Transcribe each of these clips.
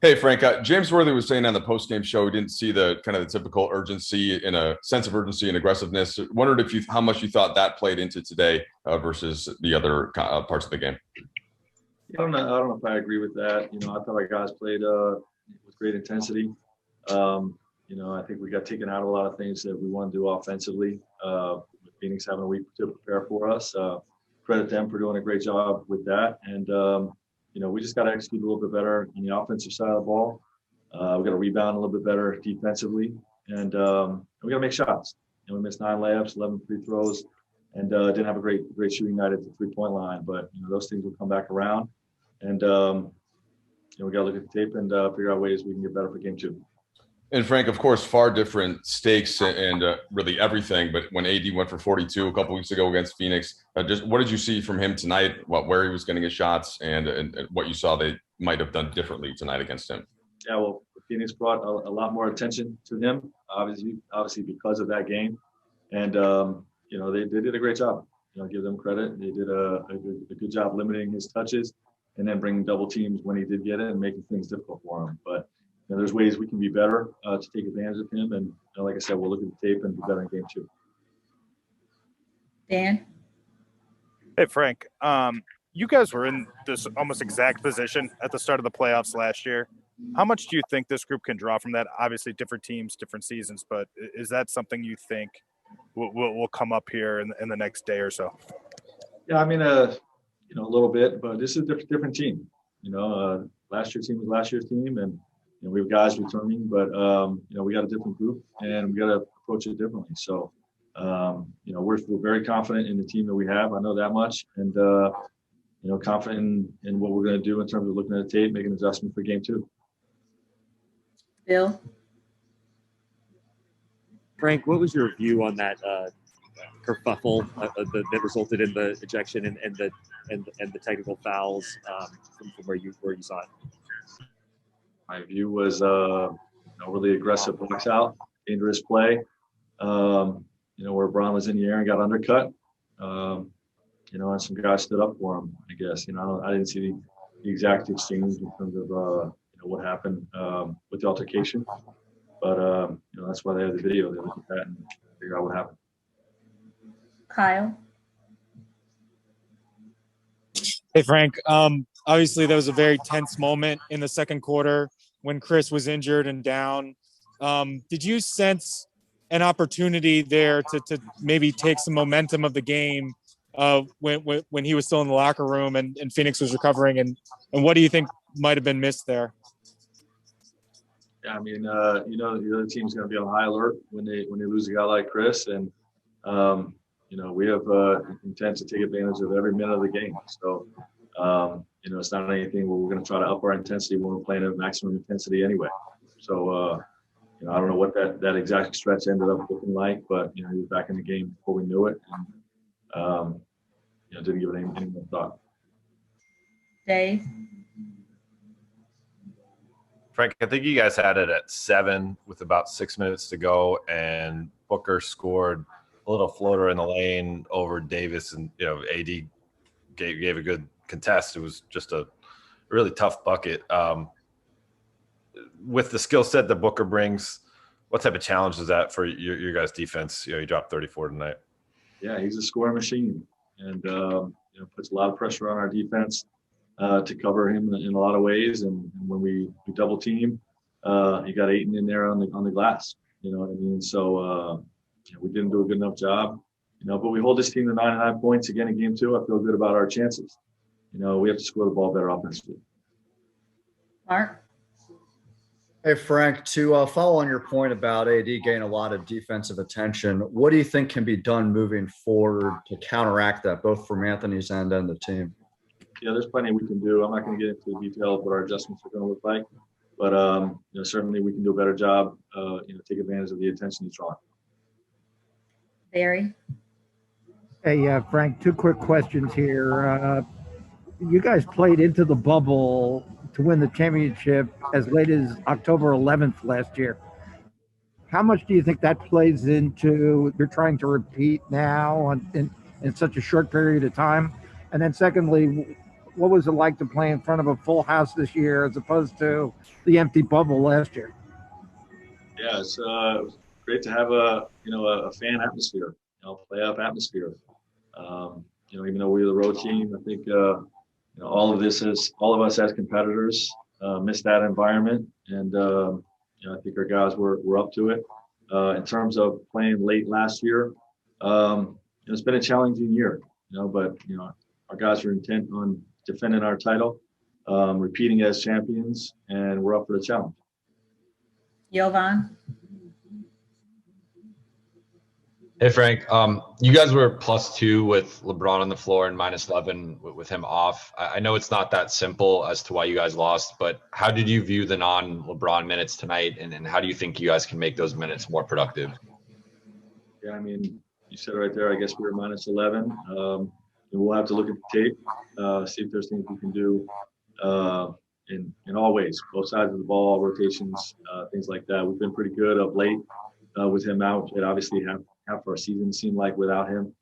Hey, Frank. James Worthy was saying on the post-game show he didn't see the kind of the typical urgency in a sense of urgency and aggressiveness. Wondered if how much you thought that played into today versus the other parts of the game. Yeah, I don't know if I agree with that. I thought our guys played with great intensity. I think we got taken out of a lot of things that we want to do offensively. With Phoenix having a week to prepare for us, credit them for doing a great job with that. And we just got to execute a little bit better on the offensive side of the ball. We got to rebound a little bit better defensively, and we got to make shots. We missed 9 layups, 11 free throws, and didn't have a great shooting night at the 3-point line. But those things will come back around, and we got to look at the tape and figure out ways we can get better for game 2. And Frank, of course, far different stakes and really everything. But when AD went for 42 a couple weeks ago against Phoenix, just what did you see from him tonight? Where he was getting his shots and what you saw they might have done differently tonight against him? Yeah, well, Phoenix brought a lot more attention to him, obviously because of that game, and they did a great job. Give them credit. They did a good job limiting his touches, and then bringing double teams when he did get it and making things difficult for him. But there's ways we can be better to take advantage of him. And like I said, we'll look at the tape and be better in game 2. Dan? Hey, Frank. You guys were in this almost exact position at the start of the playoffs last year. How much do you think this group can draw from that? Obviously, different teams, different seasons, but is that something you think will come up here in the next day or so? Yeah, I mean, a little bit, but this is a different team. Last year's team was last year's team, and we have guys returning, but we got a different group, and we got to approach it differently. So, we're very confident in the team that we have. I know that much, and confident in what we're going to do in terms of looking at the tape, making adjustments for game 2. Bill? Frank, what was your view on that kerfuffle that resulted in the ejection and the technical fouls from where you saw it? My view was really aggressive box out, dangerous play. Where Braun was in the air and got undercut. And some guys stood up for him. I guess I didn't see the exact exchange in terms of what happened with the altercation, but that's why they had the video. They look at that and figure out what happened. Kyle? Hey, Frank. Obviously, there was a very tense moment in the second quarter when Chris was injured and down. Did you sense an opportunity there to maybe take some momentum of the game when he was still in the locker room and Phoenix was recovering? And what do you think might have been missed there? Yeah, I mean, the other team's going to be on high alert when they lose a guy like Chris, and we have intent to take advantage of every minute of the game. So, it's not anything where we're going to try to up our intensity when we're playing at maximum intensity anyway. So, I don't know what that exact stretch ended up looking like, but he was back in the game before we knew it, and didn't give it any more thought. Dave? Frank, I think you guys had it at 7 with about 6 minutes to go, and Booker scored a little floater in the lane over Davis, and AD gave a good contest. It was just a really tough bucket. With the skill set that Booker brings, what type of challenge is that for your guys' defense? He dropped 34 tonight. Yeah, he's a scoring machine, and puts a lot of pressure on our defense to cover him in a lot of ways. And when we double team, you got Ayton in there on the glass. You know what I mean? So we didn't do a good enough job. But we hold this team to 99 points again in game 2. I feel good about our chances. We have to score the ball better offensively. Mark? Hey, Frank, to follow on your point about AD getting a lot of defensive attention, what do you think can be done moving forward to counteract that, both from Anthony's end and the team? Yeah, there's plenty we can do. I'm not going to get into the details of what our adjustments are going to look like, but certainly we can do a better job, take advantage of the attention he's drawing. Barry? Hey, Frank, 2 quick questions here. You guys played into the bubble to win the championship as late as October 11th last year. How much do you think that plays into you're trying to repeat now in such a short period of time? And then secondly, what was it like to play in front of a full house this year as opposed to the empty bubble last year? Yeah, it was great to have a fan atmosphere, playoff atmosphere. Even though we're the road team, I think all of us as competitors miss that environment, and I think our guys were up to it. In terms of playing late last year, it's been a challenging year, but our guys are intent on defending our title, repeating as champions, and we're up for the challenge. Jovan. Hey, Frank. You guys were +2 with LeBron on the floor and -11 with him off. I know it's not that simple as to why you guys lost, but how did you view the non-LeBron minutes tonight, and how do you think you guys can make those minutes more productive? Yeah, I mean, you said it right there. I guess we were -11. We'll have to look at the tape, see if there's things we can do in all ways, both sides of the ball, rotations, things like that. We've been pretty good of late with him out. It obviously half our season seemed like without him.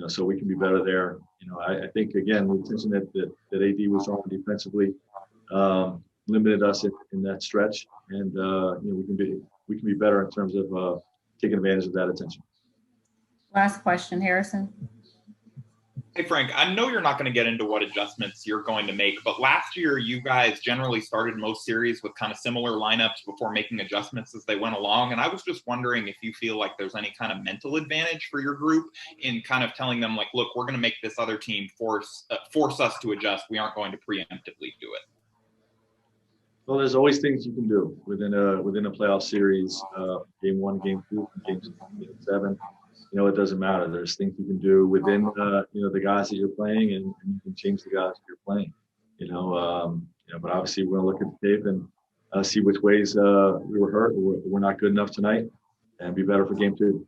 So we can be better there. I think again the attention that AD was on defensively limited us in that stretch, and we can be better in terms of taking advantage of that attention. Last question, Harrison. Hey, Frank, I know you're not going to get into what adjustments you're going to make, but last year you guys generally started most series with kind of similar lineups before making adjustments as they went along. And I was just wondering if you feel like there's any kind of mental advantage for your group in kind of telling them, like, look, we're going to make this other team force us to adjust. We aren't going to preemptively do it. Well, there's always things you can do within a playoff series, game 1, game 2, game 7. It doesn't matter. There's things you can do within, the guys that you're playing, and you can change the guys that you're playing. But obviously we're going to look at the tape and see which ways we were hurt or we're not good enough tonight, and be better for game 2.